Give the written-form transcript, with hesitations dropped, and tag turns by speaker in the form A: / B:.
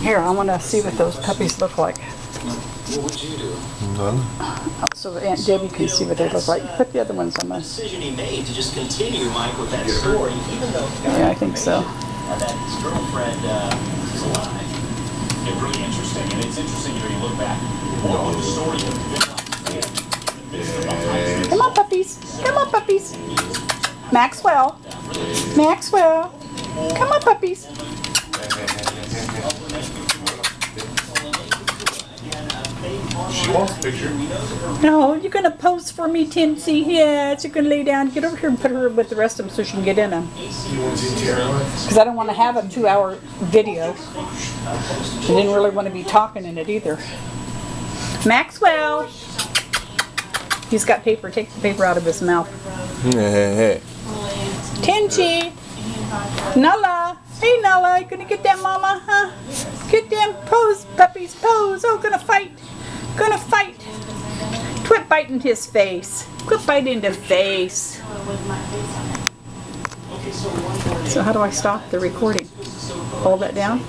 A: Here, I want to see what those puppies look like.
B: What would you do?
C: None.
A: So that Aunt Debi can see what they look like. Put the other ones on my...
B: Decision he made to just continue, Mike, with that story, even though
A: Yeah, I think so.
B: that his girlfriend is alive.
D: It's really interesting, and it's interesting, you know, you look back, what would the story have been like in the midst of the heights?
A: Come on, puppies. Come on, puppies. Maxwell. Maxwell. Come on, puppies.
C: She wants a picture.
A: No, you're going to pose for me, Tinsy. Yes, you're going to lay down. Get over here and put her with the rest of them so she can get in them.
C: You want to see Tara?
A: Because I don't want to have a 2-hour video. I didn't really want to be talking in it either. Maxwell. He's got paper. Take the paper out of his mouth.
C: Hey.
A: Tinsy. Nala. Hey, Nala. You going to get that mama, huh? Get them. Pose, puppies. Pose. Oh, going to fight. Gonna fight. Quit biting his face. Quit biting the face. So how do I stop the recording? Hold that down?